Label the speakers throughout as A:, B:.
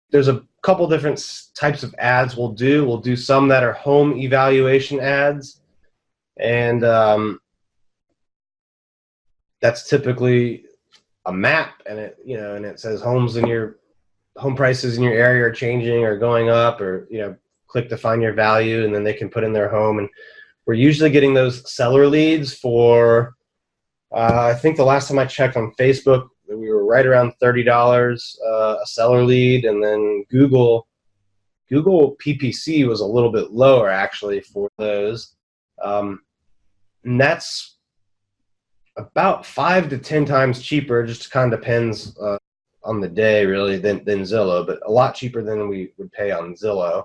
A: there's a couple different types of ads we'll do. We'll do some that are home evaluation ads, and that's typically a map, and it says home prices in your area are changing or going up, or click to find your value, and then they can put in their home. And we're usually getting those seller leads for I think the last time I checked on Facebook, we were right around $30 a seller lead, and then Google PPC was a little bit lower actually for those, and that's about 5 to 10 times cheaper. Just kind of depends on the day, really, than Zillow, but a lot cheaper than we would pay on Zillow.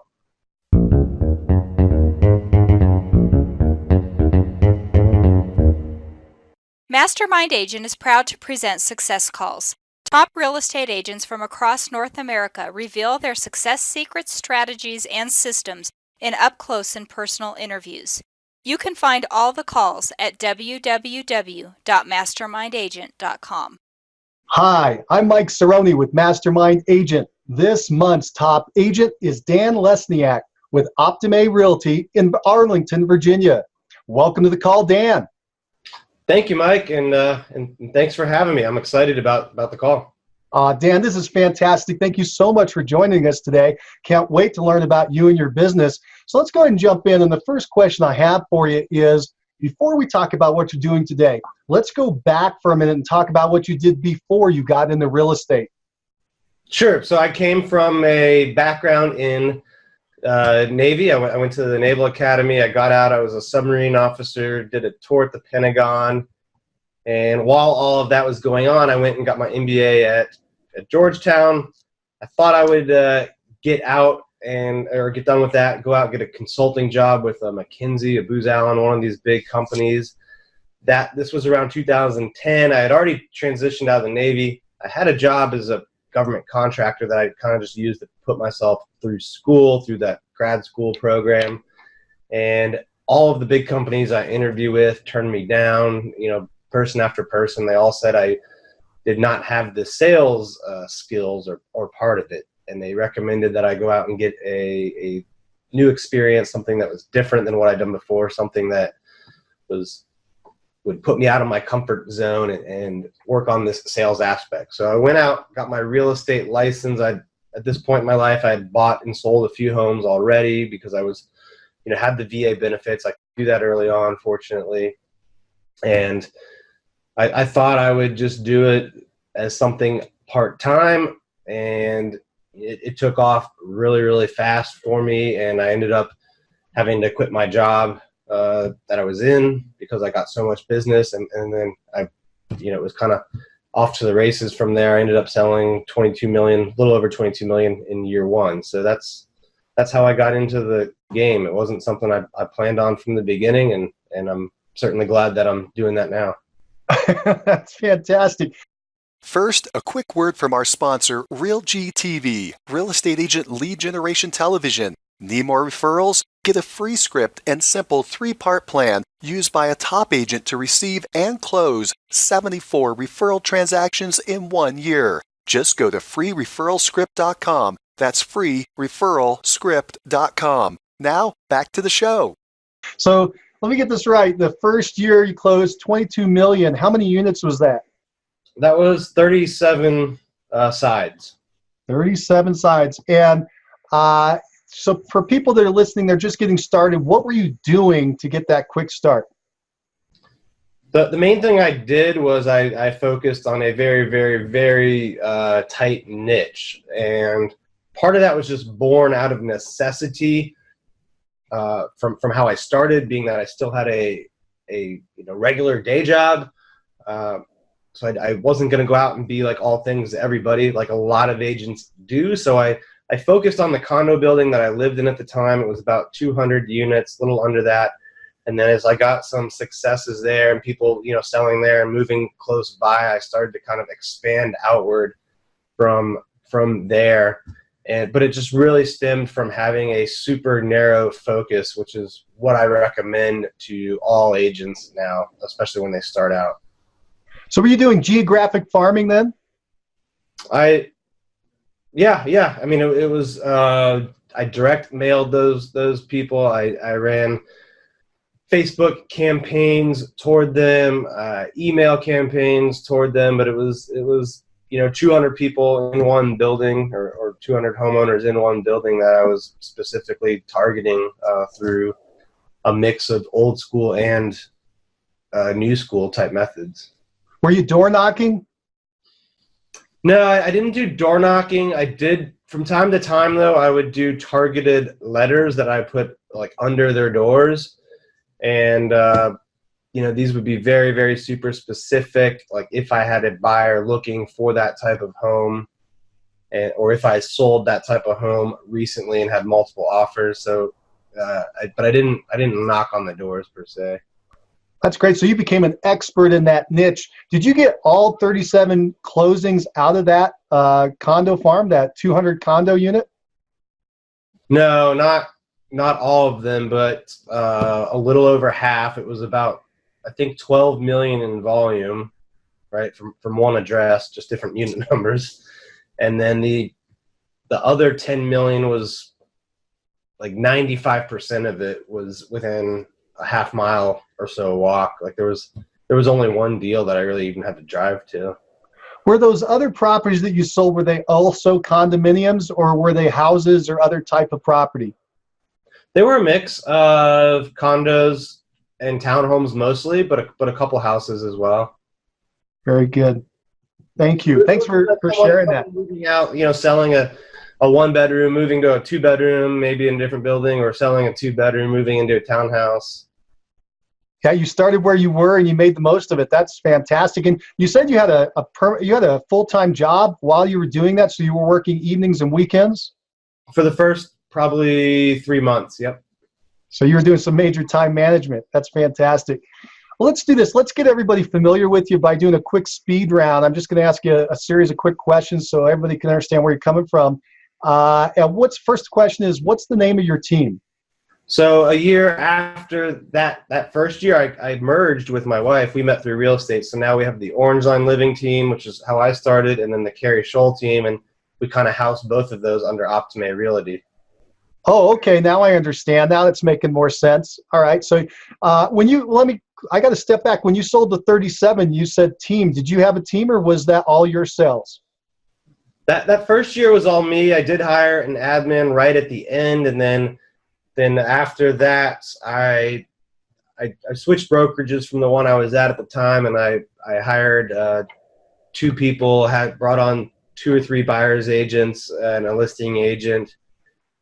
B: Mastermind Agent is proud to present Success Calls. Top real estate agents from across North America reveal their success secrets, strategies, and systems in up-close and personal interviews. You can find all the calls at www.mastermindagent.com.
C: Hi, I'm Mike Cerrone with Mastermind Agent. This month's top agent is Dan Lesniak with Optime Realty in Arlington, Virginia. Welcome to the call, Dan.
A: Thank you, Mike, and thanks for having me. I'm excited about the call.
C: Dan, this is fantastic. Thank you so much for joining us today. Can't wait to learn about you and your business. So let's go ahead and jump in. And the first question I have for you is, before we talk about what you're doing today, let's go back for a minute and talk about what you did before you got into real estate.
A: Sure. So I came from a background in Navy. I went to the Naval Academy. I got out. I was a submarine officer, did a tour at the Pentagon. And while all of that was going on, I went and got my MBA at Georgetown. I thought I would get out or get done with that, go out and get a consulting job with McKinsey, Booz Allen, one of these big companies. This was around 2010. I had already transitioned out of the Navy. I had a job as a government contractor that I kind of just used to put myself through school, through that grad school program. And all of the big companies I interview with turned me down, person after person. They all said I did not have the sales skills or part of it. And they recommended that I go out and get a new experience, something that was different than what I'd done before, something that would put me out of my comfort zone and work on this sales aspect. So I went out, got my real estate license. At this point in my life, I had bought and sold a few homes already because I was, had the VA benefits. I could do that early on, fortunately. And I thought I would just do it as something part-time, and it took off really, really fast for me. And I ended up having to quit my job that I was in because I got so much business, and then it was kind of off to the races from there. I ended up selling a little over 22 million in year one. So that's how I got into the game. It wasn't something I planned on from the beginning, and I'm certainly glad that I'm doing that now.
C: That's fantastic.
D: First, a quick word from our sponsor, RealGTV, Real Estate Agent Lead Generation Television. Need more referrals? Get a free script and simple 3-part plan used by a top agent to receive and close 74 referral transactions in 1 year. Just go to freereferralscript.com. That's freereferralscript.com. Now, back to the show.
C: So let me get this right. The first year you closed 22 million. How many units was that?
A: That was 37 sides.
C: 37 sides. And so for people that are listening, they're just getting started. What were you doing to get that quick start?
A: The main thing I did was I focused on a very, very, very tight niche. And part of that was just born out of necessity from how I started, being that I still had a regular day job. So I wasn't going to go out and be like all things to everybody, like a lot of agents do. So I focused on the condo building that I lived in at the time. It was about 200 units, a little under that. And then as I got some successes there and people, selling there and moving close by, I started to kind of expand outward from there. But it just really stemmed from having a super narrow focus, which is what I recommend to all agents now, especially when they start out.
C: So were you doing geographic farming then?
A: I Yeah. I mean, it was. I direct mailed those people. I ran Facebook campaigns toward them, email campaigns toward them, but it was 200 people in one building, or 200 homeowners in one building that I was specifically targeting through a mix of old school and new school type methods.
C: Were you door knocking?
A: No, I didn't do door knocking. I did from time to time though. I would do targeted letters that I put like under their doors, and these would be very, very super specific. Like if I had a buyer looking for that type of home, or if I sold that type of home recently and had multiple offers. So, but I didn't knock on the doors per se.
C: That's great. So you became an expert in that niche. Did you get all 37 closings out of that condo farm, that 200 condo unit?
A: No, not all of them, but a little over half. It was about, I think, 12 million in volume, right, from one address, just different unit numbers. And then the other 10 million was like 95% of it was within a half mile or so walk. Like there was only one deal that I really even had to drive to.
C: Were those other properties that you sold, were they also condominiums, or were they houses or other type of property?
A: They were a mix of condos and townhomes mostly, but a couple houses as well.
C: Very good. Thank you. Thanks for sharing that.
A: Moving out, selling a one bedroom, moving to a two bedroom, maybe in a different building, or selling a two bedroom, moving into a townhouse.
C: Yeah, you started where you were and you made the most of it. That's fantastic. And you said you had a full-time job while you were doing that, so you were working evenings and weekends?
A: For the first probably 3 months, yep.
C: So you were doing some major time management. That's fantastic. Well, let's do this. Let's get everybody familiar with you by doing a quick speed round. I'm just going to ask you a series of quick questions so everybody can understand where you're coming from. And first question is, what's the name of your team?
A: So a year after that first year, I merged with my wife. We met through real estate. So now we have the Orange Line Living team, which is how I started, and then the Carrie Scholl team. And we kind of house both of those under Optime Realty.
C: Oh, okay. Now I understand. Now it's making more sense. All right. So I got to step back. When you sold the 37, you said team. Did you have a team, or was that all your sales?
A: That first year was all me. I did hire an admin right at the end, and then after that, I switched brokerages from the one I was at the time, and I hired 2 people, had brought on 2 or 3 buyer's agents and a listing agent,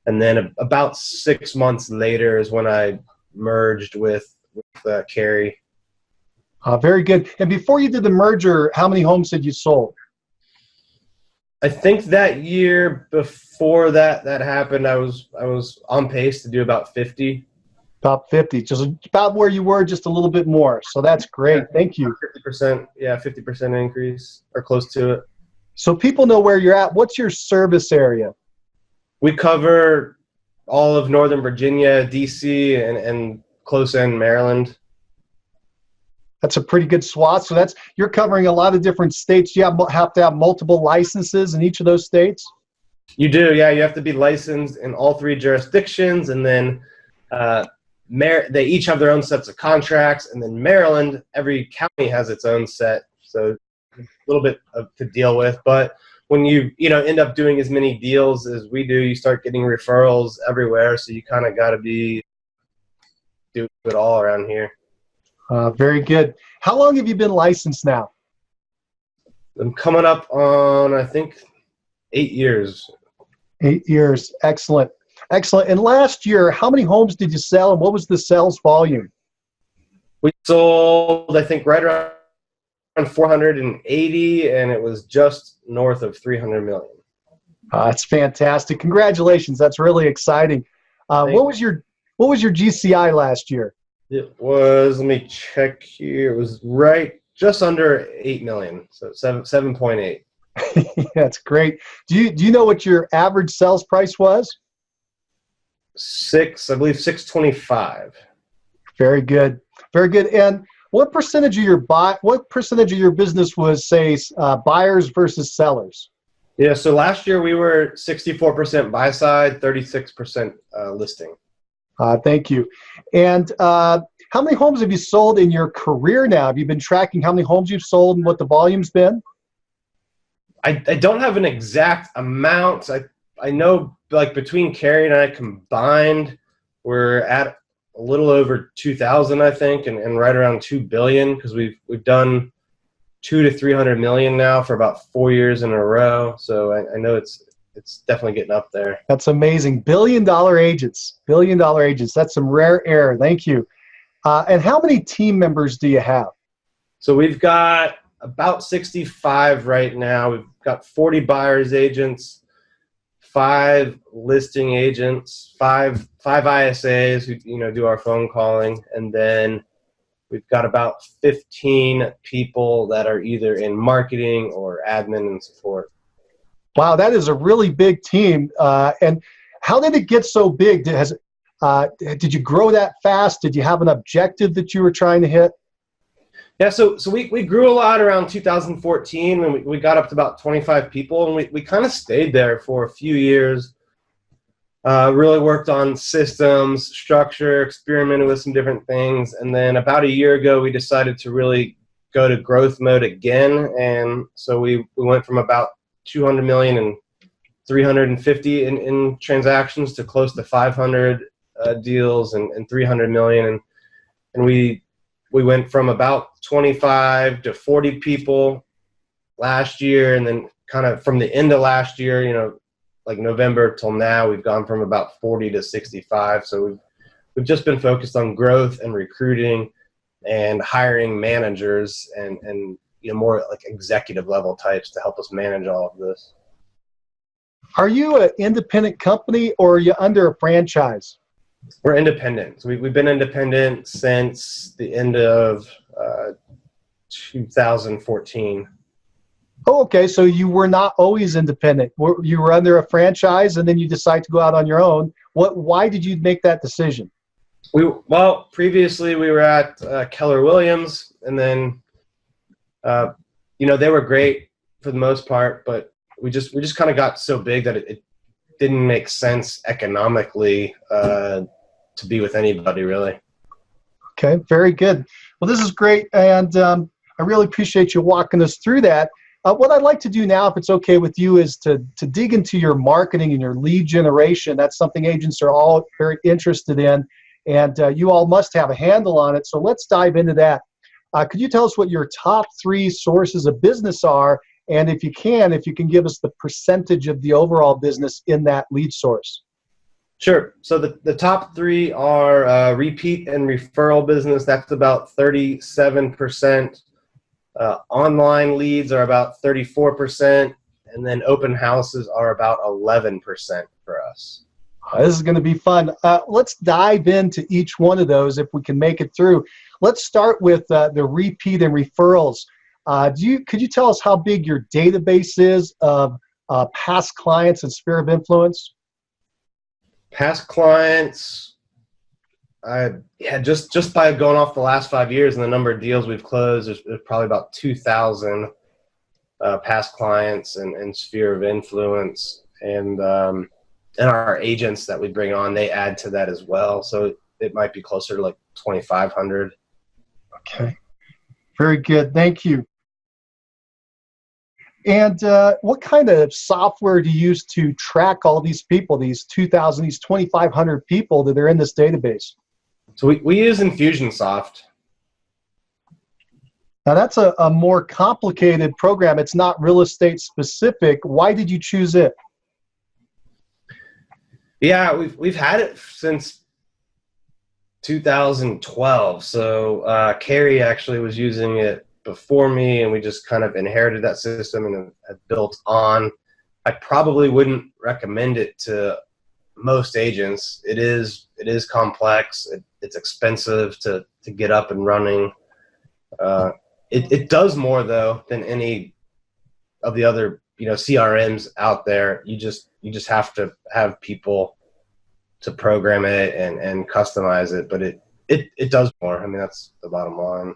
A: and then about 6 months later is when I merged with Carrie.
C: Very good. And before you did the merger, how many homes had you sold?
A: I think that year before that happened, I was on pace to do about 50.
C: About 50, just about where you were, just a little bit more. So that's great.
A: Yeah,
C: Thank you.
A: 50%, yeah, 50% increase or close to it.
C: So people know where you're at. What's your service area?
A: We cover all of Northern Virginia, DC, and close end Maryland.
C: That's a pretty good swath. So you're covering a lot of different states. You have to have multiple licenses in each of those states?
A: You do, yeah. You have to be licensed in all 3 jurisdictions, and then they each have their own sets of contracts, and then Maryland, every county has its own set, so a little bit to deal with. But when you end up doing as many deals as we do, you start getting referrals everywhere, so you kind of got to do it all around here.
C: Very good. How long have you been licensed now?
A: I'm coming up on, I think, 8 years.
C: 8 years. Excellent. Excellent. And last year, how many homes did you sell, and what was the sales volume?
A: We sold, I think, right around 480, and it was just north of 300 million.
C: That's fantastic. Congratulations. That's really exciting. What was your GCI last year?
A: It was, let me check here, it was right just under 8 million, so 7.8.
C: That's great. Do you know what your average sales price was?
A: I believe 625.
C: Very good. Very good. And what percentage of your business was, say, buyers versus sellers?
A: Yeah, so last year we were 64% buy side, 36% listing.
C: Thank you. And how many homes have you sold in your career now? Have you been tracking how many homes you've sold and what the volume's been?
A: I don't have an exact amount. I know, like, between Carrie and I combined, we're at a little over 2,000, I think, and right around 2 billion, because we've done 2 to 300 million now for about 4 years in a row. So I know it's definitely getting up there.
C: That's amazing. Billion-dollar agents. Billion-dollar agents. That's some rare air. Thank you. And how many team members do you have?
A: So we've got about 65 right now. We've got 40 buyers agents, 5 listing agents, five ISAs who do our phone calling, and then we've got about 15 people that are either in marketing or admin and support.
C: Wow, that is a really big team. And how did it get so big? Did you grow that fast? Did you have an objective that you were trying to hit?
A: Yeah, so we grew a lot around 2014, and we got up to about 25 people, and we kind of stayed there for a few years. Really worked on systems, structure, experimented with some different things, and then about a year ago we decided to really go to growth mode again, and so we went from about 200 million and 350 in transactions to close to 500 deals and 300 million, and we went from about 25 to 40 people last year, and then kind of from the end of last year, like November till now, we've gone from about 40 to 65. So we've just been focused on growth and recruiting and hiring managers and more like executive level types to help us manage all of this.
C: Are you an independent company or are you under a franchise?
A: We're independent. So we've been independent since the end of 2014.
C: Oh, okay. So you were not always independent. You were under a franchise, and then you decide to go out on your own. Why did you make that decision?
A: Well, previously we were at Keller Williams, and then they were great for the most part, but we just kind of got so big that it didn't make sense economically to be with anybody, really.
C: Okay, very good. Well, this is great, and I really appreciate you walking us through that. What I'd like to do now, if it's okay with you, is to dig into your marketing and your lead generation. That's something agents are all very interested in, and you all must have a handle on it. So let's dive into that. Could you tell us what your top 3 sources of business are, and if you can give us the percentage of the overall business in that lead source?
A: Sure. So the top 3 are repeat and referral business. That's about 37%. Online leads are about 34%, and then open houses are about 11% for us.
C: This is going to be fun. Let's dive into each one of those if we can make it through. Let's start with the repeat and referrals. Could you tell us how big your database is of past clients and sphere of influence?
A: Past clients, just by going off the last 5 years and the number of deals we've closed, there's probably about 2,000 past clients and sphere of influence, and our agents that we bring on, they add to that as well. So it might be closer to like 2,500.
C: Okay, very good. Thank you. And what kind of software do you use to track all these people, these 2,000, these 2,500 people that are in this database?
A: So we use Infusionsoft.
C: Now that's a more complicated program. It's not real estate specific. Why did you choose it?
A: Yeah, we've had it since 2012. So Carrie actually was using it before me, and we just kind of inherited that system and have built on. I probably wouldn't recommend it to most agents. It is complex. It's expensive to get up and running. It does more though than any of the other CRMs out there. You just have to have people to program it and customize it, but it does more. I mean, that's the bottom line.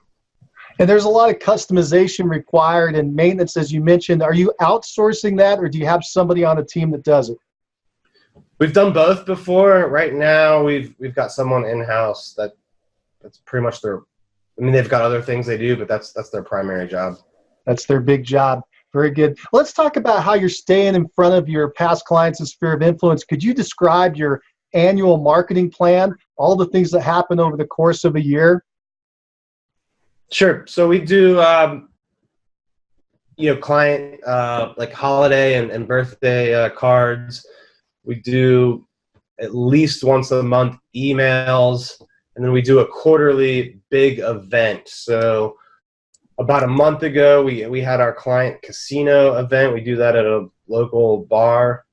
C: And there's a lot of customization required and maintenance, as you mentioned. Are you outsourcing that, or do you have somebody on a team that does it?
A: We've done both before. Right now, we've got someone in-house that's pretty much their. I mean, they've got other things they do, but that's their primary job.
C: That's their big job. Very good. Let's talk about how you're staying in front of your past clients and sphere of influence. Could you describe your annual marketing plan, all the things that happen over the course of a year?
A: Sure. So we do, client like holiday and birthday cards. We do at least once a month emails, and then we do a quarterly big event. So about a month ago, we had our client casino event. We do that at a local bar.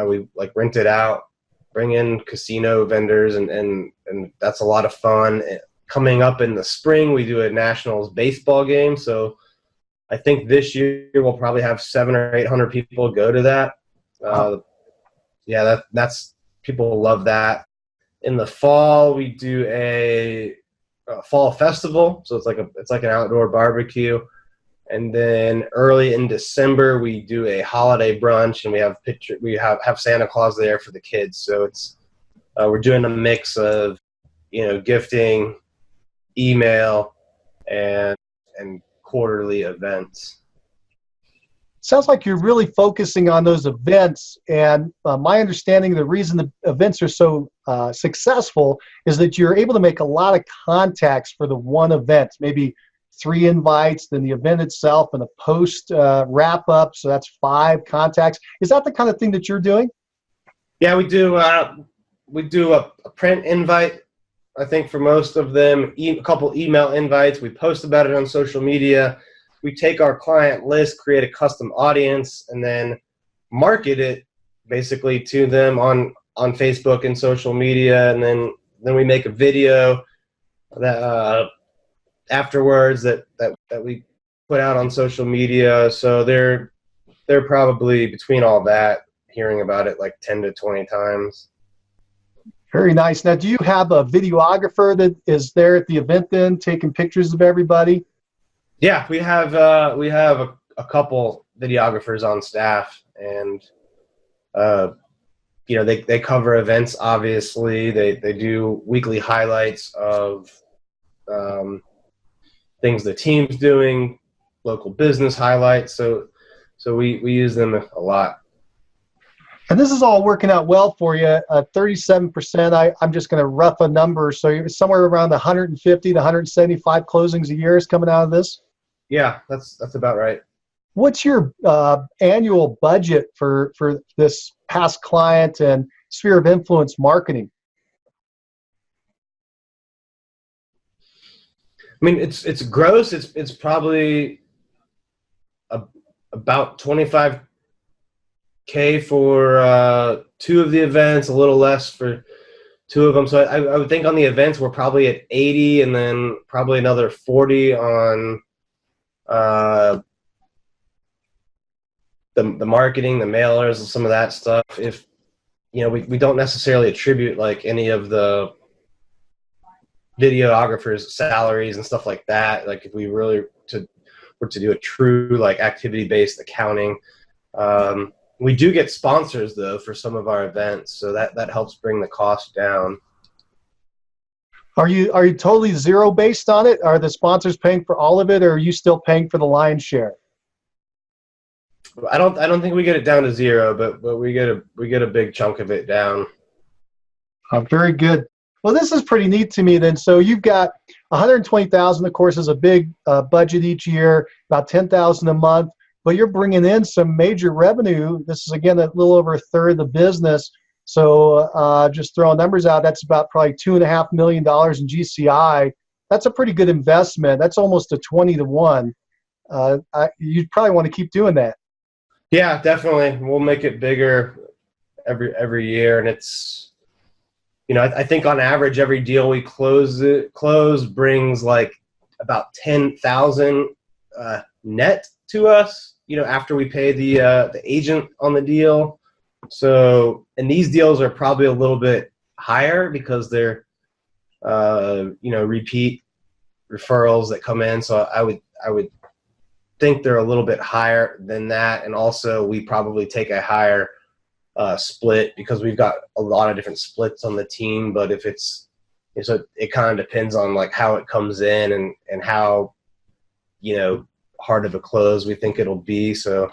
A: We rent it out, bring in casino vendors, and that's a lot of fun. Coming up in the spring, we do a Nationals baseball game. So I think this year we'll probably have 700 or 800 people go to that. That's people love that. In the fall, we do a fall festival, so it's like an outdoor barbecue, and then early in December we do a holiday brunch, and we have Santa Claus there for the kids. So it's we're doing a mix of gifting, email, and quarterly events.
C: Sounds like you're really focusing on those events, and my understanding, the reason the events are so successful is that you're able to make a lot of contacts for the one event, maybe 3 invites, then the event itself, and a post wrap-up, so that's 5 contacts. Is that the kind of thing that you're doing?
A: Yeah, we do a print invite, I think, for most of them, a couple email invites. We post about it on social media. We take our client list, create a custom audience, and then market it basically to them on Facebook and social media. And then we make a video that afterwards that we put out on social media. So they're probably, between all that, hearing about it like 10 to 20 times.
C: Very nice. Now, do you have a videographer that is there at the event then, taking pictures of everybody?
A: Yeah, we have a couple videographers on staff, and they cover events. Obviously, they do weekly highlights of things the team's doing, local business highlights. So we use them a lot.
C: And this is all working out well for you. 37%. I'm just going to rough a number. So you're somewhere around the 150 to 175 closings a year is coming out of this.
A: Yeah, that's about right.
C: What's your annual budget for this past client and sphere of influence marketing?
A: I mean, it's gross. It's probably about $25K for 2 of the events, a little less for 2 of them. So I would think on the events we're probably at 80, and then probably another 40 on the marketing, the mailers, and some of that stuff. If we don't necessarily attribute like any of the videographers' salaries and stuff like that. Like if we really were to do a true like activity-based accounting, we do get sponsors though for some of our events, so that helps bring the cost down.
C: Are you totally zero based on it? Are the sponsors paying for all of it, or are you still paying for the lion's share?
A: I don't think we get it down to zero, but we get a big chunk of it down.
C: Very good. Well, this is pretty neat to me then. So you've got 120,000, of course, is a big budget each year, about 10,000 a month, but you're bringing in some major revenue. This is, again, a little over a third of the business. So just throwing numbers out, that's about probably $2.5 million in GCI. That's a pretty good investment. That's almost a 20 to 1. You'd probably want to keep doing that.
A: Yeah, definitely. We'll make it bigger every year, and it's, I think on average every deal we close brings like about 10,000 net to us. After we pay the agent on the deal. So, and these deals are probably a little bit higher because they're repeat referrals that come in. So I would think they're a little bit higher than that. And also we probably take a higher split because we've got a lot of different splits on the team. But if it's, so it kind of depends on like how it comes in and how, you know, hard of a close we think it'll be. So,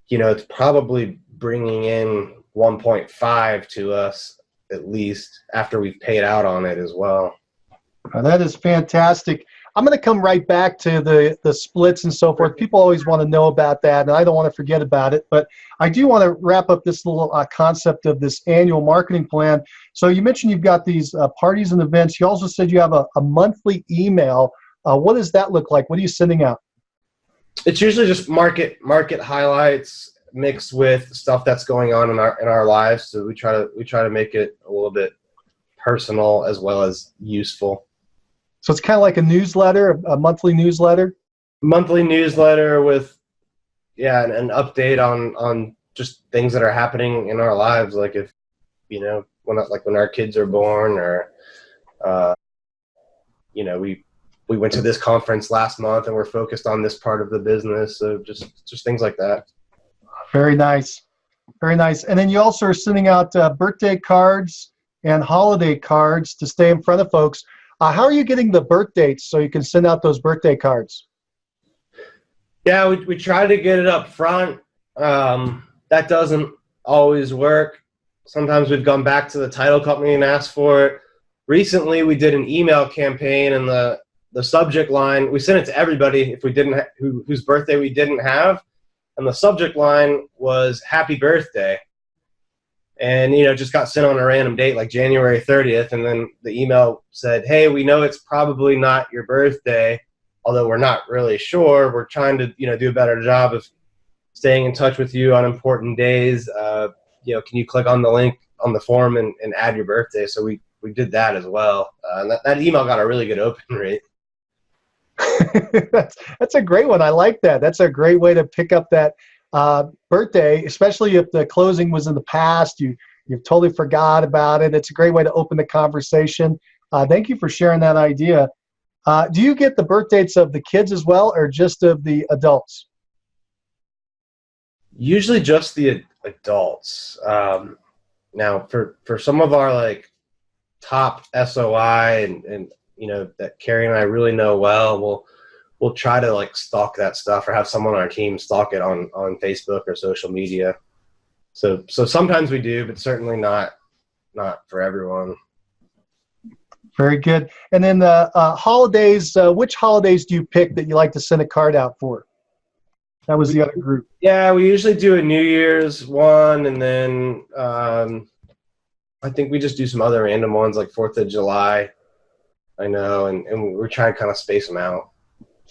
A: you know, it's probably bringing in 1.5 to us at least after we've paid out on it as well.
C: That is fantastic. I'm going to come right back to the splits and so forth. People always want to know about that, and I don't want to forget about it. But I do want to wrap up this little concept of this annual marketing plan. So you mentioned you've got these parties and events. You also said you have a monthly email. What does that look like? What are you sending out?
A: It's usually just market highlights mixed with stuff that's going on in our lives. So we try to make it a little bit personal as well as useful.
C: So it's kind of like a newsletter, a monthly newsletter?
A: Monthly newsletter with, an update on just things that are happening in our lives. Like if, you know, when our kids are born or, you know, we went to this conference last month and we're focused on this part of the business. So just things like that.
C: Very nice. Very nice. And then you also are sending out birthday cards and holiday cards to stay in front of folks. How are you getting the birth dates so you can send out those birthday cards?
A: Yeah, we try to get it up front. That doesn't always work. Sometimes we've gone back to the title company and asked for it. Recently, we did an email campaign, and the subject line, we sent it to everybody if we didn't whose birthday we didn't have, and the subject line was "Happy Birthday." And, you know, just got sent on a random date like January 30th. And then the email said, hey, we know it's probably not your birthday, although we're not really sure. We're trying to, you know, do a better job of staying in touch with you on important days. You know, can you click on the link on the form and add your birthday? So we did that as well. And that email got a really good open rate.
C: That's a great one. I like that. That's a great way to pick up that birthday, especially if the closing was in the past, you've totally forgot about it. It's a great way to open the conversation. Thank you for sharing that idea. Do you get the birth dates of the kids as well, or just of the adults?
A: Usually just the adults. Now for some of our like top SOI and you know that Carrie and I really know well, we'll try to like stalk that stuff or have someone on our team stalk it on Facebook or social media. So sometimes we do, but certainly not for everyone.
C: Very good. And then the holidays, which holidays do you pick that you like to send a card out for? That was the other group. Yeah,
A: we usually do a New Year's one, and then I think we just do some other random ones like 4th of July. I know, and we're trying to kind of space them out.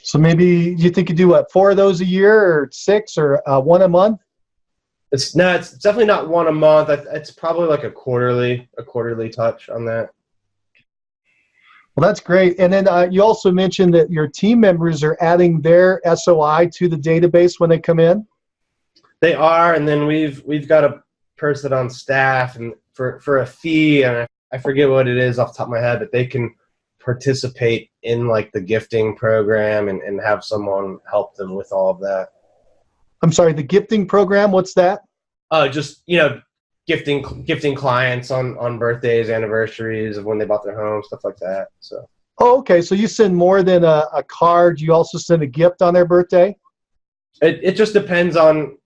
C: So maybe you think you do what, 4 of those a year, or 6, or 1 a month?
A: It's definitely not 1 a month. It's probably like a quarterly touch on that.
C: Well, that's great. And then you also mentioned that your team members are adding their SOI to the database when they come in.
A: They are, and then we've got a person on staff, and for a fee, and I forget what it is off the top of my head, but they can participate in like the gifting program and have someone help them with all of that.
C: I'm sorry, the gifting program, what's that?
A: Just, you know, gifting clients on birthdays, anniversaries of when they bought their home, stuff like that. So.
C: Oh, okay. So you send more than a card. You also send a gift on their birthday?
A: It just depends on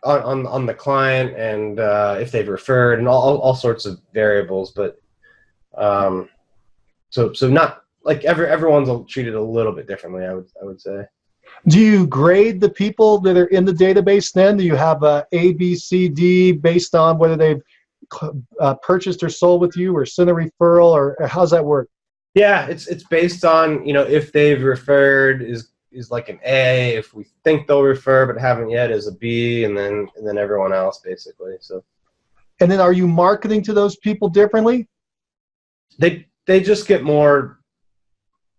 A: the client and if they've referred and all sorts of variables. But so not like everyone's treated a little bit differently. I would say.
C: Do you grade the people that are in the database then? Do you have a B, C, D based on whether they've purchased or sold with you or sent a referral, or how's that work?
A: Yeah, it's based on, you know, if they've referred is like an A, if we think they'll refer but haven't yet is a B, and then everyone else basically. So.
C: And then are you marketing to those people differently?
A: They just get more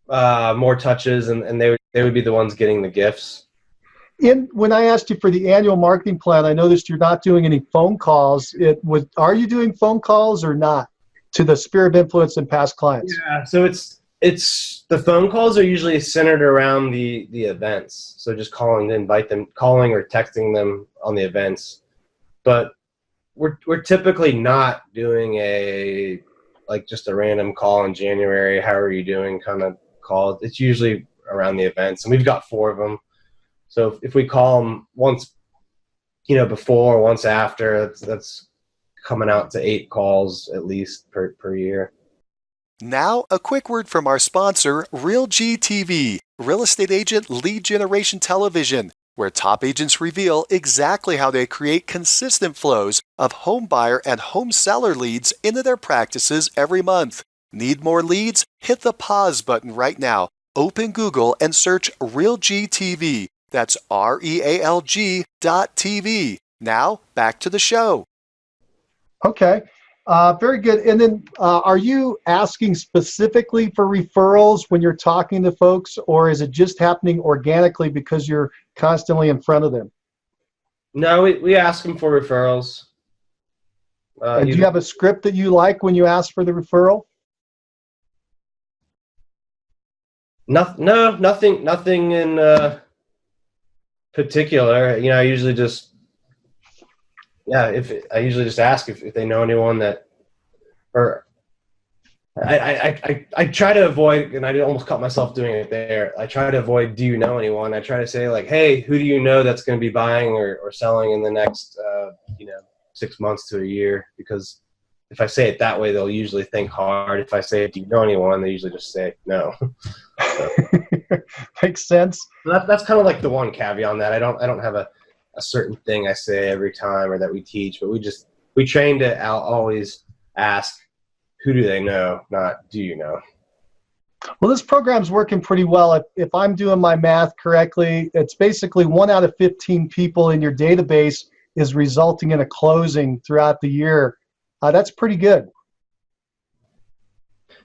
A: touches, and they would be the ones getting the gifts.
C: When I asked you for the annual marketing plan, I noticed you're not doing any phone calls. Are you doing phone calls or not? to the sphere of influence and past clients?
A: Yeah, so it's the phone calls are usually centered around the events. So just calling to invite them, calling or texting them on the events. But we're typically not doing just a random call in January, how are you doing kind of call. It's usually around the events, and we've got 4 of them. So if we call them once, before, once after, that's coming out to 8 calls at least per year.
D: Now, a quick word from our sponsor, RealGTV, Real Estate Agent Lead Generation Television, where top agents reveal exactly how they create consistent flows of home buyer and home seller leads into their practices every month. Need more leads? Hit the pause button right now. Open Google and search RealGTV. That's REALG.TV. Now, back to the show.
C: Okay. Very good. And then are you asking specifically for referrals when you're talking to folks, or is it just happening organically because you're constantly in front of them?
A: No, we ask them for referrals.
C: And do you have a script that you like when you ask for the referral?
A: No, nothing in particular. I usually just I usually just ask if they know anyone that, or I try to avoid, and I almost caught myself doing it there. I try to avoid, do you know anyone? I try to say like, hey, who do you know that's going to be buying or selling in the next 6 months to a year? Because if I say it that way, they'll usually think hard. If I say, do you know anyone? They usually just say no.
C: Makes sense.
A: So that's kind of like the one caveat on that. I don't have a certain thing I say every time or that we teach, but we train to always ask, who do they know, not do you know?
C: Well, this program's working pretty well. If I'm doing my math correctly, it's basically 1 out of 15 people in your database is resulting in a closing throughout the year. That's pretty good.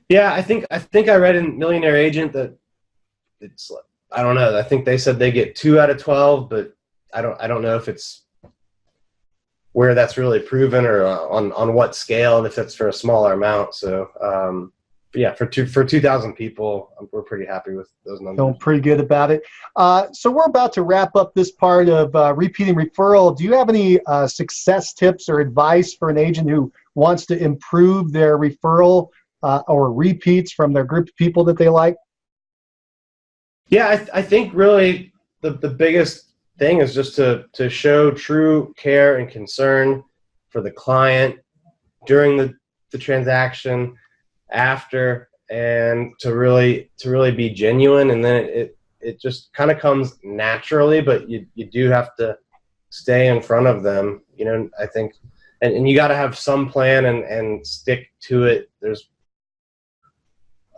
A: Yeah, I think I read in Millionaire Agent that it's, I don't know, I think they said they get 2 out of 12, but I don't know if it's where that's really proven or on what scale, and if that's for a smaller amount. So yeah, for 2,000 people, we're pretty happy with those numbers.
C: Feeling pretty good about it. So we're about to wrap up this part of repeating referral. Do you have any success tips or advice for an agent who wants to improve their referral or repeats from their group of people that they like?
A: Yeah, I think really the biggest thing is just to show true care and concern for the client during the transaction, after, and to really be genuine. And then it just kind of comes naturally, but you do have to stay in front of them, I think, and you got to have some plan and stick to it. There's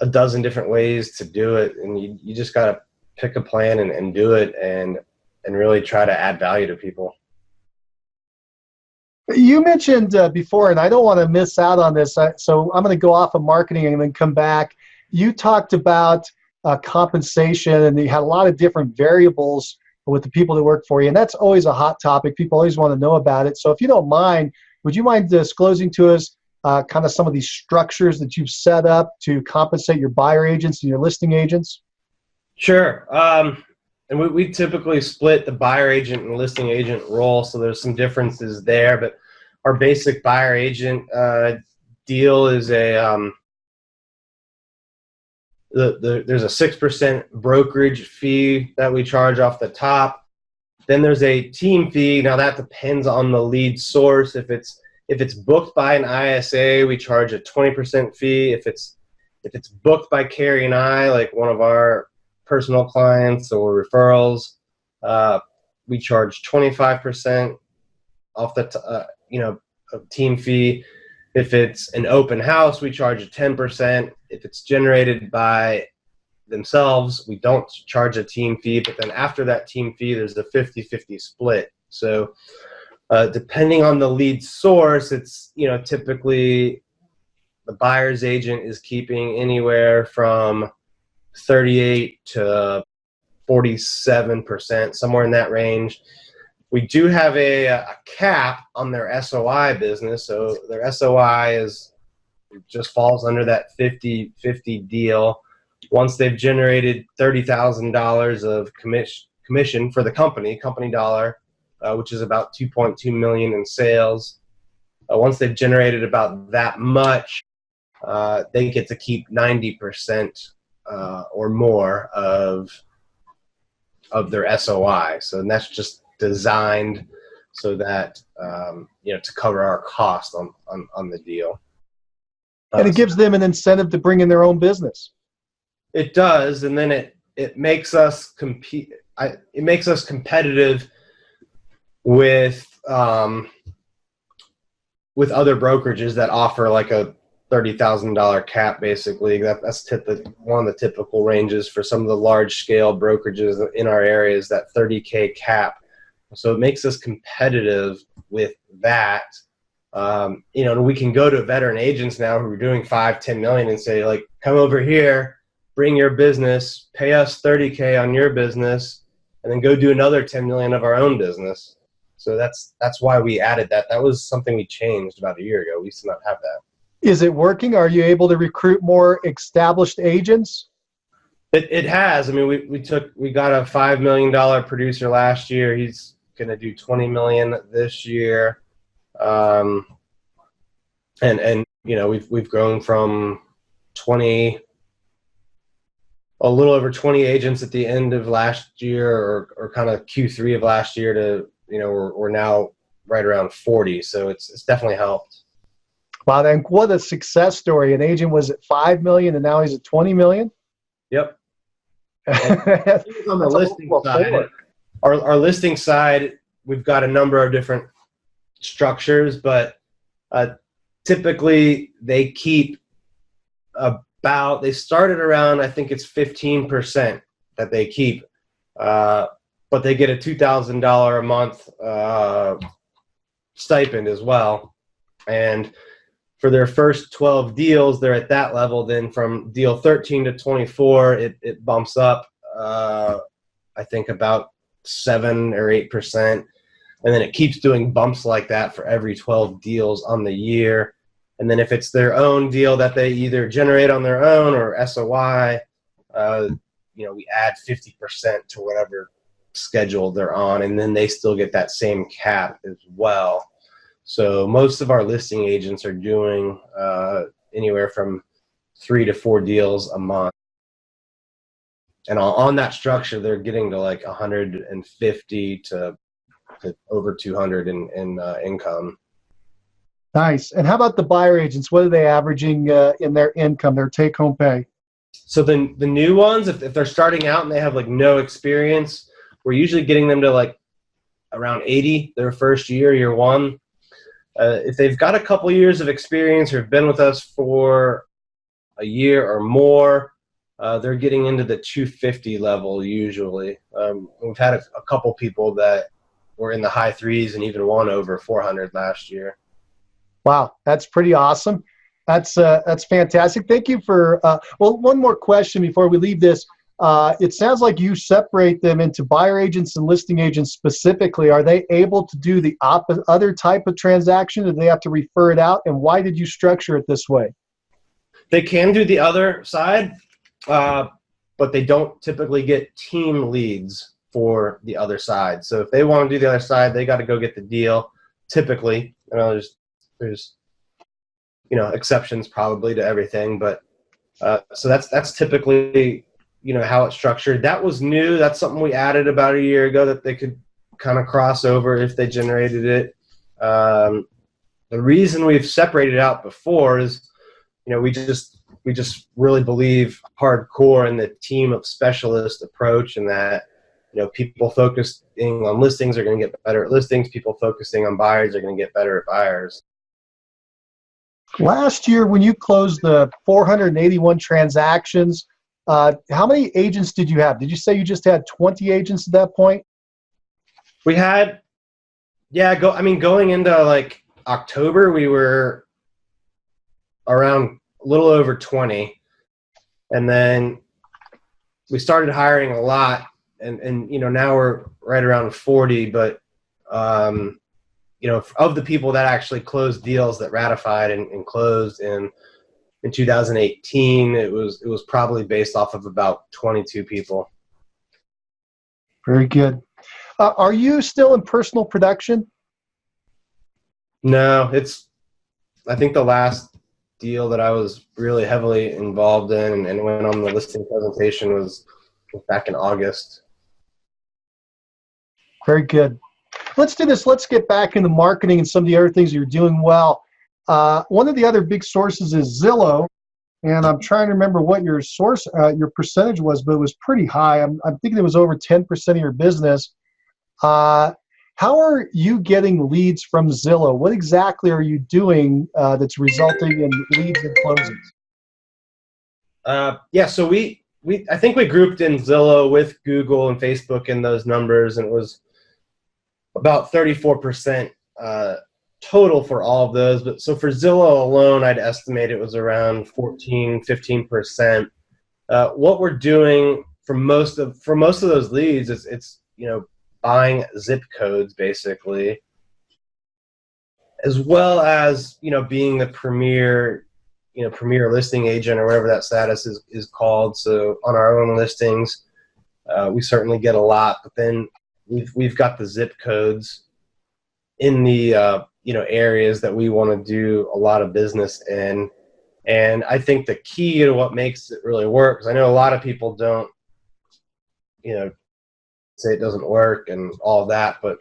A: a dozen different ways to do it, and you just got to pick a plan and do it and really try to add value to people.
C: You mentioned before, and I don't want to miss out on this, so I'm going to go off of marketing and then come back. You talked about compensation, and you had a lot of different variables with the people that work for you, and that's always a hot topic. People always want to know about it. So if you don't mind, would you mind disclosing to us kind of some of these structures that you've set up to compensate your buyer agents and your listing agents?
A: Sure. And we typically split the buyer agent and listing agent role, so there's some differences there. But our basic buyer agent deal is there's a 6% brokerage fee that we charge off the top. Then there's a team fee. Now that depends on the lead source. If it's booked by an ISA, we charge a 20% fee. If it's booked by Carrie and I, like one of our personal clients or referrals, we charge 25% off the team fee. If it's an open house, we charge a 10%. If it's generated by themselves, we don't charge a team fee. But then after that team fee, there's a 50-50 split. So depending on the lead source, it's typically the buyer's agent is keeping anywhere from 38 to 47%, somewhere in that range. We do have a cap on their SOI business. So their SOI is it just falls under that 50-50 deal. Once they've generated $30,000 of commission for the company dollar, which is about 2.2 million in sales. Once they've generated about that much, they get to keep 90% or more of their SOI. So that's just designed so that to cover our cost on the deal.
C: And it gives them an incentive to bring in their own business.
A: It does, and then it makes us compete. It makes us competitive with other brokerages that offer like a $30,000 cap. Basically, that's one of the typical ranges for some of the large scale brokerages in our area is that 30K cap. So it makes us competitive with that. We can go to veteran agents now who are doing 5-10 million and say, like, come over here, bring your business, pay us 30K on your business, and then go do another 10 million of our own business. So that's why we added that. That was something we changed about a year ago. We used to not have that.
C: Is it working? Are you able to recruit more established agents?
A: It has. I mean, we got a $5 million producer last year. He's going to do 20 million this year. And we've grown from a little over 20 agents at the end of last year or kind of Q3 of last year to, we're now right around 40. So it's definitely helped.
C: Wow, then what a success story. An agent was at 5 million and now he's at 20 million?
A: Yep. On the listing side, our listing side, we've got a number of different structures, but typically they keep they started around, I think it's 15% that they keep, but they get a $2,000 a month stipend as well. And for their first 12 deals, they're at that level. Then from deal 13 to 24, it bumps up, I think about 7 or 8%. And then it keeps doing bumps like that for every 12 deals on the year. And then if it's their own deal that they either generate on their own or SOI, we add 50% to whatever schedule they're on. And then they still get that same cap as well. So most of our listing agents are doing anywhere from 3 to 4 deals a month. And on that structure, they're getting to like 150 to over 200 in income.
C: Nice. And how about the buyer agents? What are they averaging in their income, their take-home pay?
A: So the new ones, if they're starting out and they have like no experience, we're usually getting them to like around 80 their first year one. If they've got a couple years of experience or have been with us for a year or more, they're getting into the 250 level usually. We've had a couple people that were in the high threes and even one over 400 last year.
C: Wow, that's pretty awesome. That's fantastic. Thank you for, one more question before we leave this. It sounds like you separate them into buyer agents and listing agents specifically. Are they able to do the other type of transaction? Do they have to refer it out? And why did you structure it this way?
A: They can do the other side, but they don't typically get team leads for the other side. So if they want to do the other side, they got to go get the deal. Typically, there's exceptions probably to everything, but so that's typically how it's structured. That was new. That's something we added about a year ago, that they could kind of cross over if they generated it. The reason we've separated out before is, we just really believe hardcore in the team of specialist approach, and that, people focusing on listings are going to get better at listings. People focusing on buyers are going to get better at buyers.
C: Last year, when you closed the 481 transactions, how many agents did you have? Did you say you just had 20 agents at that point?
A: We had, going into like October, we were around a little over 20. And then we started hiring a lot, and now we're right around 40. But, of the people that actually closed deals that ratified and closed in in 2018, it was probably based off of about 22 people.
C: Very good. Are you still in personal production?
A: No, I think the last deal that I was really heavily involved in and went on the listing presentation was back in August.
C: Very good. Let's do this. Let's get back into marketing and some of the other things you're doing well. One of the other big sources is Zillow, and I'm trying to remember what your percentage was, but it was pretty high. I'm thinking it was over 10% of your business. How are you getting leads from Zillow? What exactly are you doing that's resulting in leads and closings?
A: Yeah, so I think we grouped in Zillow with Google and Facebook in those numbers, and it was about 34% total for all of those. But so for Zillow alone, I'd estimate it was around 15%. What we're doing for most of those leads, it's buying zip codes basically, as well as being the premier listing agent or whatever that status is called. So on our own listings, we certainly get a lot, but then we've got the zip codes in the areas that we want to do a lot of business in. And I think the key to what makes it really work, because I know a lot of people don't say it doesn't work and all of that, but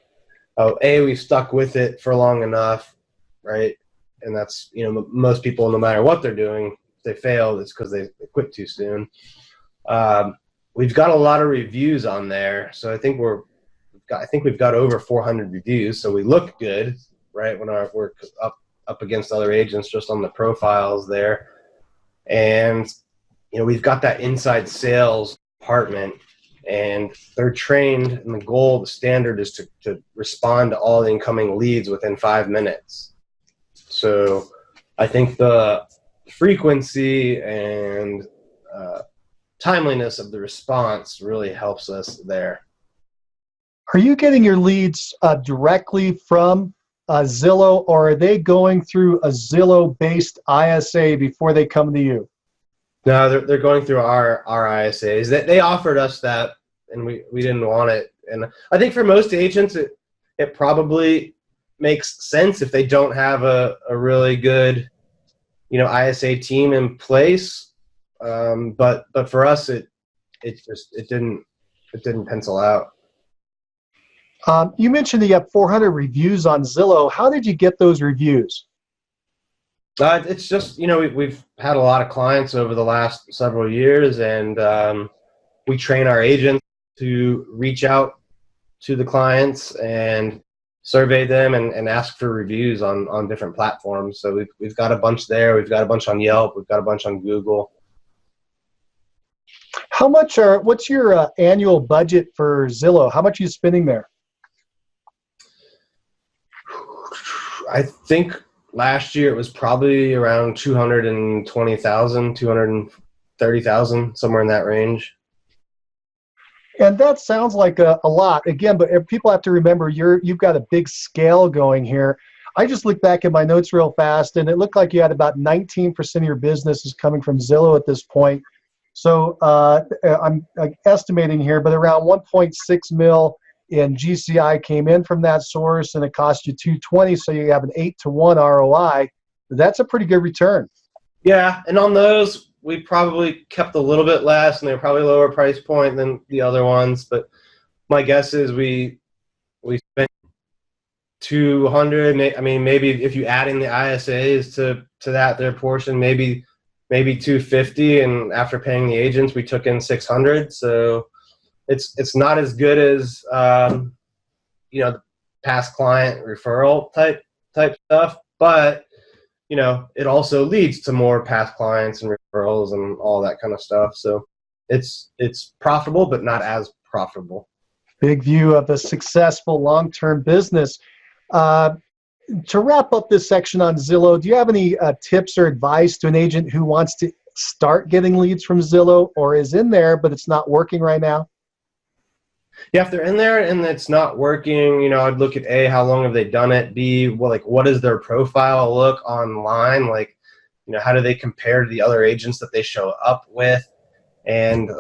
A: we've stuck with it for long enough, right? And that's most people, no matter what they're doing, if they fail, it's because they quit too soon. We've got a lot of reviews on there, so I think we've got over 400 reviews, so we look good, right, when we're up against other agents just on the profiles there. And we've got that inside sales department, and they're trained, and the standard is to respond to all the incoming leads within 5 minutes. So I think the frequency and timeliness of the response really helps us there.
C: Are you getting your leads directly from Zillow, or are they going through a Zillow-based ISA before they come to you?
A: No, they're going through our ISAs. They offered us that, and we didn't want it. And I think for most agents, it probably makes sense if they don't have a really good ISA team in place. But for us, it didn't pencil out.
C: You mentioned you have 400 reviews on Zillow. How did you get those reviews?
A: It's just, we've had a lot of clients over the last several years, and we train our agents to reach out to the clients and survey them and ask for reviews on different platforms. So we've got a bunch there. We've got a bunch on Yelp. We've got a bunch on Google.
C: What's your annual budget for Zillow? How much are you spending there?
A: I think last year it was probably around 220,000, 230,000, somewhere in that range.
C: And that sounds like a lot. Again, but people have to remember you've got a big scale going here. I just looked back at my notes real fast, and it looked like you had about 19% of your business is coming from Zillow at this point. So I'm estimating here, but around 1.6 mil in GCI came in from that source, and it cost you 220, so you have an 8-to-1 ROI. That's a pretty good return.
A: Yeah, and on those, we probably kept a little bit less, and they're probably lower price point than the other ones. But my guess is we spent 200. I mean, maybe if you add in the ISAs to that their portion, maybe 250. And after paying the agents, we took in 600. So it's not as good as the past client referral type stuff, but it also leads to more past clients and referrals and all that kind of stuff. So it's profitable, but not as profitable.
C: Big view of a successful long-term business. To wrap up this section on Zillow, do you have any tips or advice to an agent who wants to start getting leads from Zillow, or is in there but it's not working right now?
A: Yeah, if they're in there and it's not working, I'd look at A, how long have they done it? B, what does their profile look online? Like, how do they compare to the other agents that they show up with? And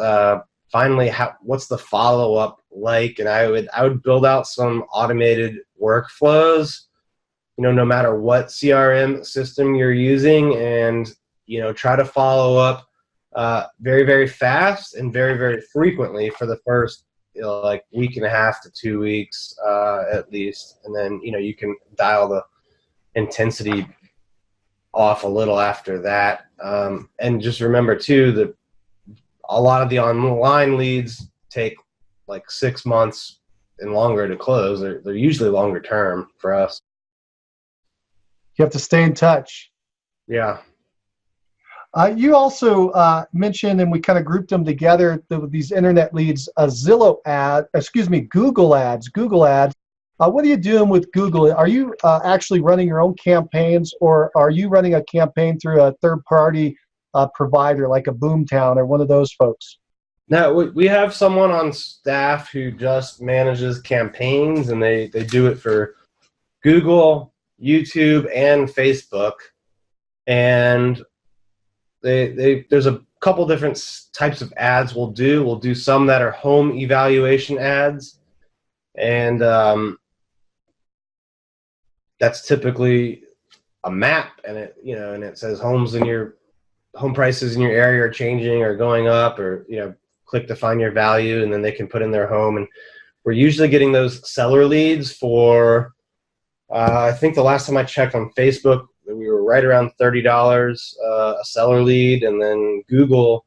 A: finally, what's the follow-up like? And I would build out some automated workflows, no matter what CRM system you're using, and try to follow up very, very fast and very, very frequently for the first like week and a half to 2 weeks at least, and then you can dial the intensity off a little after that. And just remember too that a lot of the online leads take like 6 months and longer to close. They're usually longer term for us.
C: You have to stay in touch.
A: Yeah.
C: You also mentioned, and we kind of grouped them together, these internet leads, Google ads. What are you doing with Google? Are you actually running your own campaigns, or are you running a campaign through a third-party provider like a Boomtown or one of those folks?
A: No, we have someone on staff who just manages campaigns, and they do it for Google, YouTube, and Facebook. And there's a couple different types of ads we'll do. We'll do some that are home evaluation ads, and that's typically a map, and it says home prices in your area are changing or going up, or click to find your value, and then they can put in their home. And we're usually getting those seller leads for I think the last time I checked on Facebook, we were right around $30 a seller lead, and then Google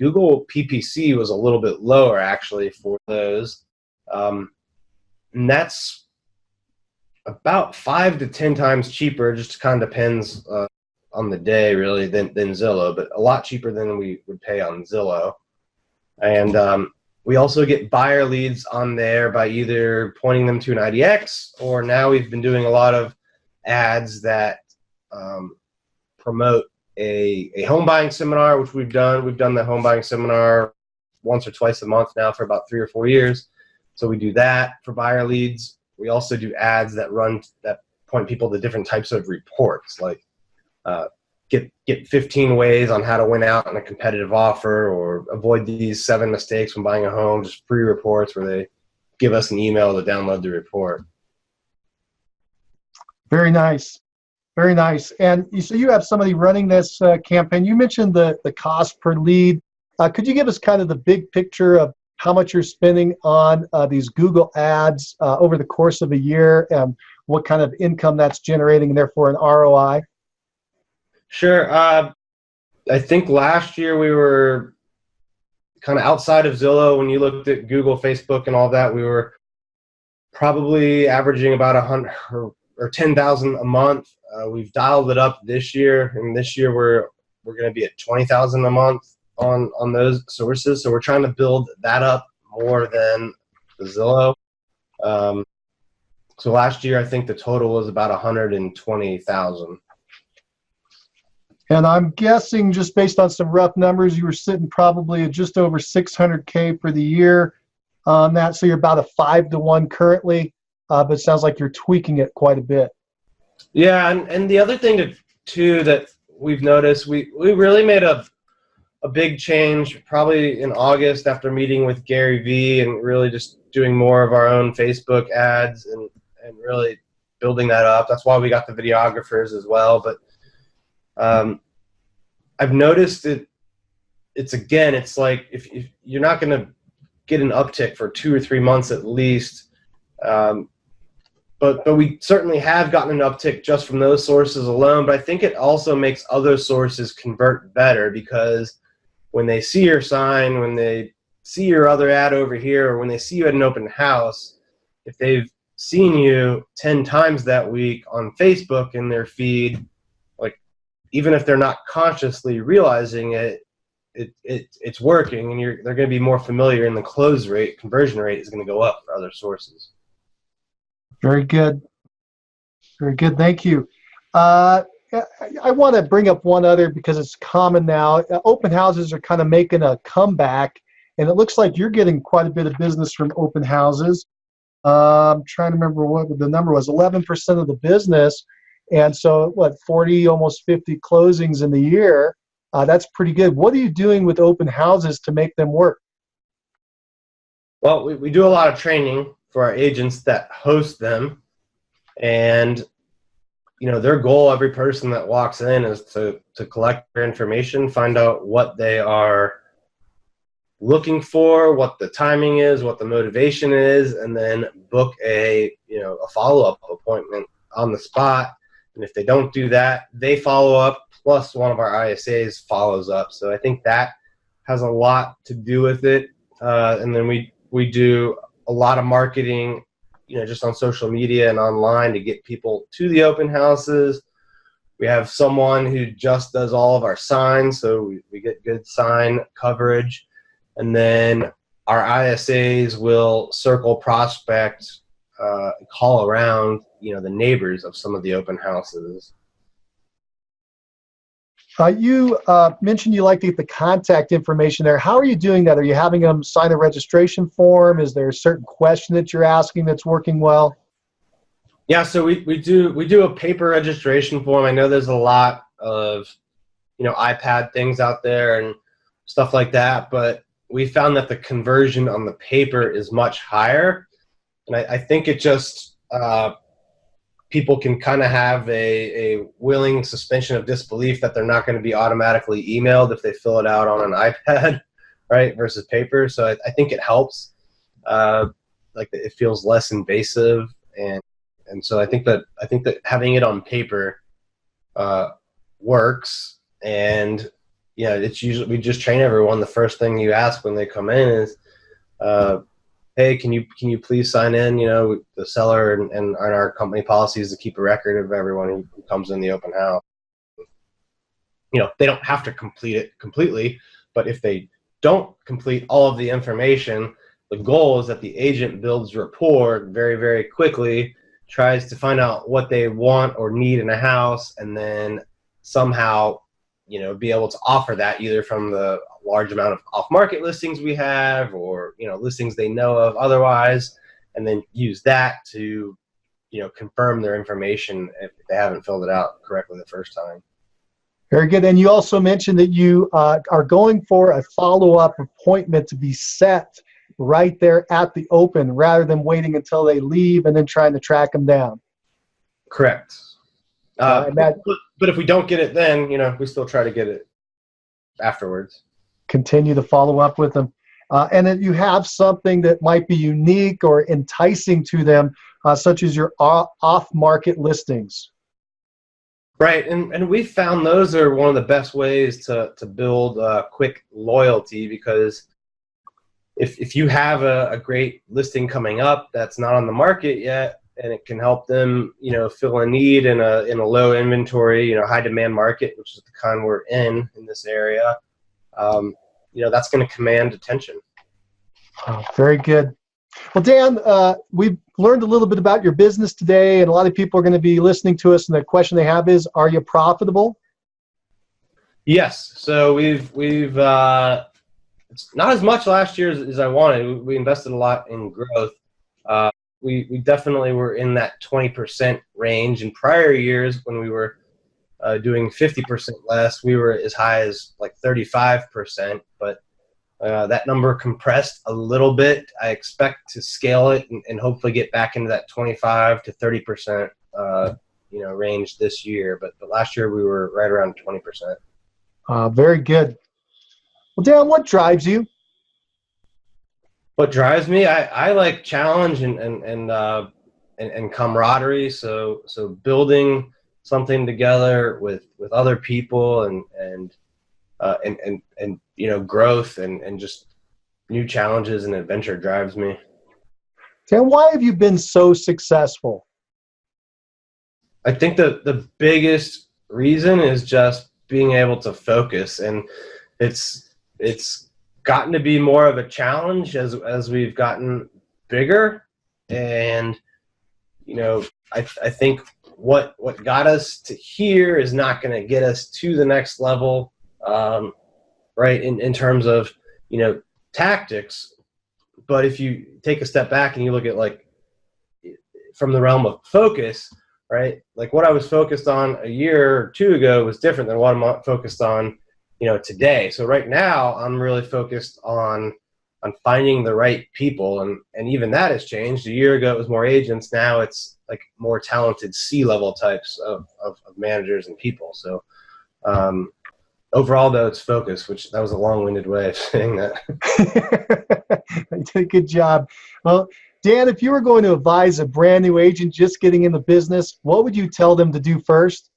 A: PPC was a little bit lower actually for those, and that's about 5 to 10 times cheaper. Just kind of depends on the day really than Zillow, but a lot cheaper than we would pay on Zillow. And we also get buyer leads on there by either pointing them to an IDX, or now we've been doing a lot of ads that promote a home buying seminar, which we've done. We've done the home buying seminar once or twice a month now for about 3 or 4 years. So we do that for buyer leads. We also do ads that point people to different types of reports, like get 15 ways on how to win out on a competitive offer, or avoid these 7 mistakes when buying a home. Just free reports where they give us an email to download the report.
C: Very nice. Very nice. And so you have somebody running this campaign. You mentioned the cost per lead. Could you give us kind of the big picture of how much you're spending on these Google ads over the course of a year, and what kind of income that's generating, and therefore an ROI?
A: Sure. I think last year we were kind of outside of Zillow. When you looked at Google, Facebook, and all that, we were probably averaging about 100 or 10,000 a month. We've dialed it up this year, and this year we're going to be at 20,000 a month on those sources. So we're trying to build that up more than the Zillow. So last year I think the total was about 120,000.
C: And I'm guessing, just based on some rough numbers, you were sitting probably at just over 600K for the year on that. So you're about a 5-to-1 currently, but it sounds like you're tweaking it quite a bit.
A: Yeah, and the other thing too that we've noticed, we really made a big change probably in August after meeting with Gary Vee, and really just doing more of our own Facebook ads and really building that up. That's why we got the videographers as well. But I've noticed it's like if you're not going to get an uptick for 2 or 3 months at least, but we certainly have gotten an uptick just from those sources alone. But I think it also makes other sources convert better, because when they see your sign, when they see your other ad over here, or when they see you at an open house, if they've seen you 10 times that week on Facebook in their feed, even if they're not consciously realizing it's working, and they're going to be more familiar, and the conversion rate is going to go up for other sources.
C: Very good. Very good. Thank you. I want to bring up one other, because it's common now. Open houses are kind of making a comeback, and it looks like you're getting quite a bit of business from open houses. I'm trying to remember what the number was. 11% of the business. And so, what, 40, almost 50 closings in the year? That's pretty good. What are you doing with open houses to make them work?
A: Well, we do a lot of training for our agents that host them. And, their goal, every person that walks in, is to collect their information, find out what they are looking for, what the timing is, what the motivation is, and then book a follow-up appointment on the spot. And if they don't do that, they follow up, plus one of our ISAs follows up. So I think that has a lot to do with it. And then we do a lot of marketing, just on social media and online to get people to the open houses. We have someone who just does all of our signs, so we get good sign coverage. And then our ISAs will circle prospect, call around, the neighbors of some of the open houses.
C: You mentioned you like to get the contact information there. How are you doing that? Are you having them sign a registration form? Is there a certain question that you're asking that's working well?
A: Yeah, so we do a paper registration form. I know there's a lot of iPad things out there and stuff like that, but we found that the conversion on the paper is much higher, and I think it just people can kind of have a willing suspension of disbelief that they're not going to be automatically emailed if they fill it out on an iPad, right, versus paper. So I think it helps. Like it feels less invasive, and so I think that having it on paper works. And it's usually, we just train everyone. The first thing you ask when they come in is, hey, can you please sign in? The seller and our company policy is to keep a record of everyone who comes in the open house. They don't have to complete it completely, but if they don't complete all of the information, the goal is that the agent builds rapport very, very quickly, tries to find out what they want or need in a house, and then somehow be able to offer that either from the large amount of off-market listings we have, or listings they know of otherwise, and then use that to confirm their information if they haven't filled it out correctly the first time.
C: Very good. And you also mentioned that you are going for a follow-up appointment to be set right there at the open, rather than waiting until they leave and then trying to track them down.
A: Correct. But if we don't get it then, we still try to get it afterwards.
C: Continue to follow up with them. And then you have something that might be unique or enticing to them, such as your off-market listings.
A: Right, and we found those are one of the best ways to build quick loyalty, because if you have a great listing coming up that's not on the market yet, and it can help them, fill a need in a low inventory, high demand market, which is the kind we're in this area, that's going to command attention.
C: Oh, very good. Well, Dan, we've learned a little bit about your business today, and a lot of people are going to be listening to us, and the question they have is, are you profitable?
A: Yes. So we've it's not as much last year as I wanted. We invested a lot in growth. We definitely were in that 20% range. In prior years, when we were doing 50% less, we were as high as like 35%, but that number compressed a little bit. I expect to scale it and hopefully get back into that 25 to 30% range this year. But last year we were right around 20%.
C: Very good. Well, Dan, what drives you?
A: What drives me? I like challenge and camaraderie. So building something together with other people and growth and just new challenges and adventure drives me.
C: Dan, why have you been so successful?
A: I think the biggest reason is just being able to focus, and it's gotten to be more of a challenge as we've gotten bigger. And I think what got us to here is not going to get us to the next level, right, in terms of tactics. But if you take a step back and you look at, like, from the realm of focus, right? Like what I was focused on a year or two ago was different than what I'm focused on, today. So right now I'm really focused on finding the right people, and even that has changed. A year ago it was more agents. Now it's like more talented C-level types of managers and people. So overall, though, it's focus, which that was a long-winded way of saying that.
C: You did a good job. Well, Dan, if you were going to advise a brand new agent just getting in the business, what would you tell them to do first?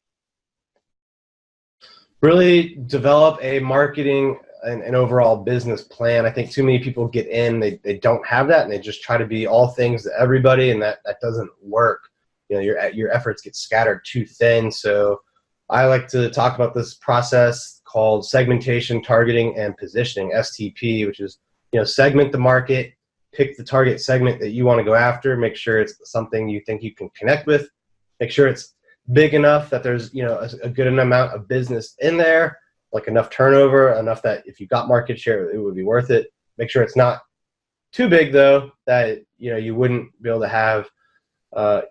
A: Really develop a marketing and overall business plan. I think too many people get in, they don't have that, and they just try to be all things to everybody, and that doesn't work. Your efforts get scattered too thin. So I like to talk about this process called segmentation, targeting, and positioning, STP, which is, segment the market, pick the target segment that you want to go after, make sure it's something you think you can connect with, make sure it's big enough that there's, a good amount of business in there, like enough turnover, enough that if you got market share, it would be worth it. Make sure it's not too big, though, that, you wouldn't be able to have an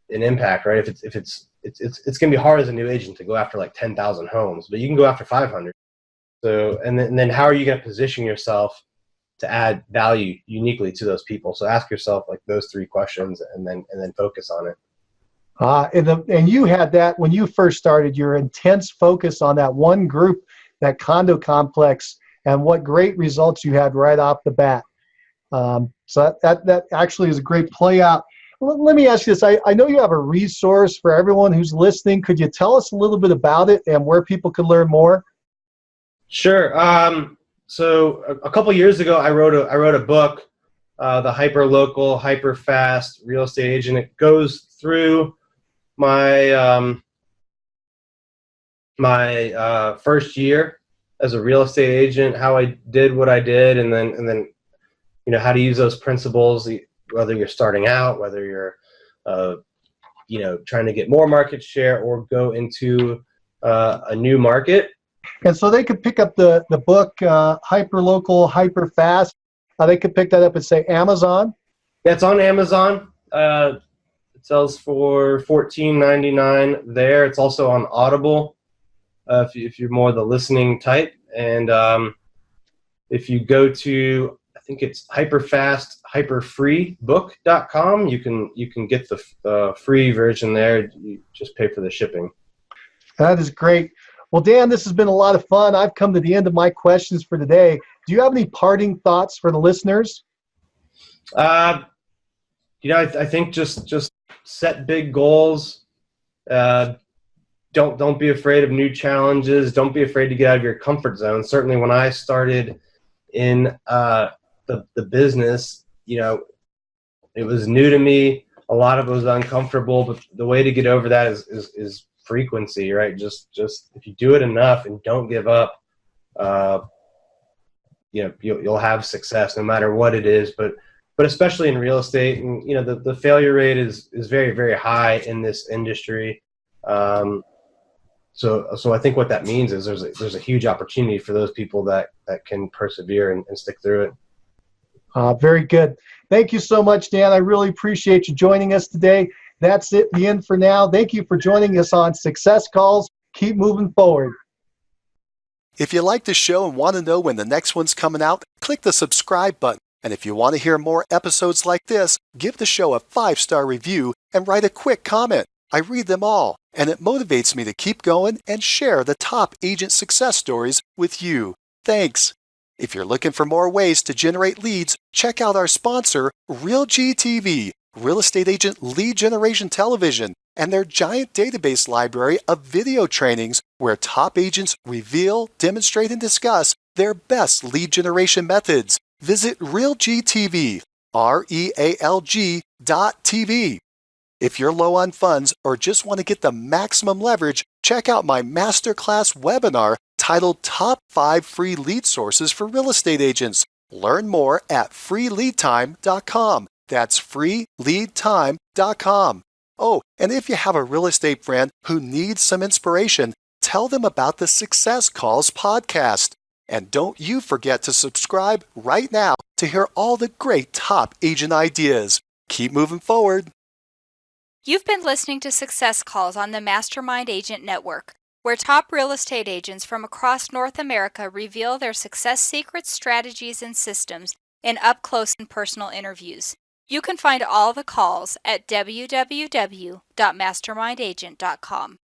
A: impact, right? If it's going to be hard as a new agent to go after like 10,000 homes, but you can go after 500. So, and then how are you going to position yourself to add value uniquely to those people? So ask yourself like those three questions, and then focus on it.
C: And you had that when you first started, your intense focus on that one group, that condo complex, and what great results you had right off the bat. So that actually is a great play out. Let me ask you this. I know you have a resource for everyone who's listening. Could you tell us a little bit about it and where people can learn more?
A: Sure. So a couple years ago, I wrote a book, The Hyper Local, Hyper Fast Real Estate Agent. It goes through my first year as a real estate agent, how I did what I did, and then how to use those principles, whether you're starting out, whether you're trying to get more market share or go into a new market.
C: And so they could pick up the book, Hyper Local, Hyper Fast. They could pick that up at, say, Amazon.
A: Yeah, it's on Amazon. It sells for $14.99 there. It's also on Audible if you're more the listening type. And if you go to, I think it's hyperfreebook.com, you can get the free version there. You just pay for the shipping.
C: That is great. Well, Dan, this has been a lot of fun. I've come to the end of my questions for today. Do you have any parting thoughts for the listeners?
A: I think just set big goals. Don't be afraid of new challenges. Don't be afraid to get out of your comfort zone. Certainly when I started in the business, it was new to me. A lot of it was uncomfortable, but the way to get over that is frequency, right? Just if you do it enough and don't give up, you'll have success no matter what it is. But especially in real estate, and the failure rate is very, very high in this industry. So I think what that means is there's a huge opportunity for those people that can persevere and stick through it.
C: Very good. Thank you so much, Dan. I really appreciate you joining us today. That's it, the end for now. Thank you for joining us on Success Calls. Keep moving forward.
D: If you like the show and want to know when the next one's coming out, click the subscribe button. And if you want to hear more episodes like this, give the show a 5-star review and write a quick comment. I read them all, and it motivates me to keep going and share the top agent success stories with you. Thanks. If you're looking for more ways to generate leads, check out our sponsor, RealGTV, Real Estate Agent Lead Generation Television, and their giant database library of video trainings where top agents reveal, demonstrate, and discuss their best lead generation methods. Visit RealGTV, REALG.TV. If you're low on funds or just want to get the maximum leverage, check out my masterclass webinar titled Top 5 Free Lead Sources for Real Estate Agents. Learn more at freeleadtime.com. That's freeleadtime.com. Oh, and if you have a real estate friend who needs some inspiration, tell them about the Success Calls podcast. And don't you forget to subscribe right now to hear all the great top agent ideas. Keep moving forward.
B: You've been listening to Success Calls on the Mastermind Agent Network, where top real estate agents from across North America reveal their success secrets, strategies, and systems in up-close and personal interviews. You can find all the calls at www.mastermindagent.com.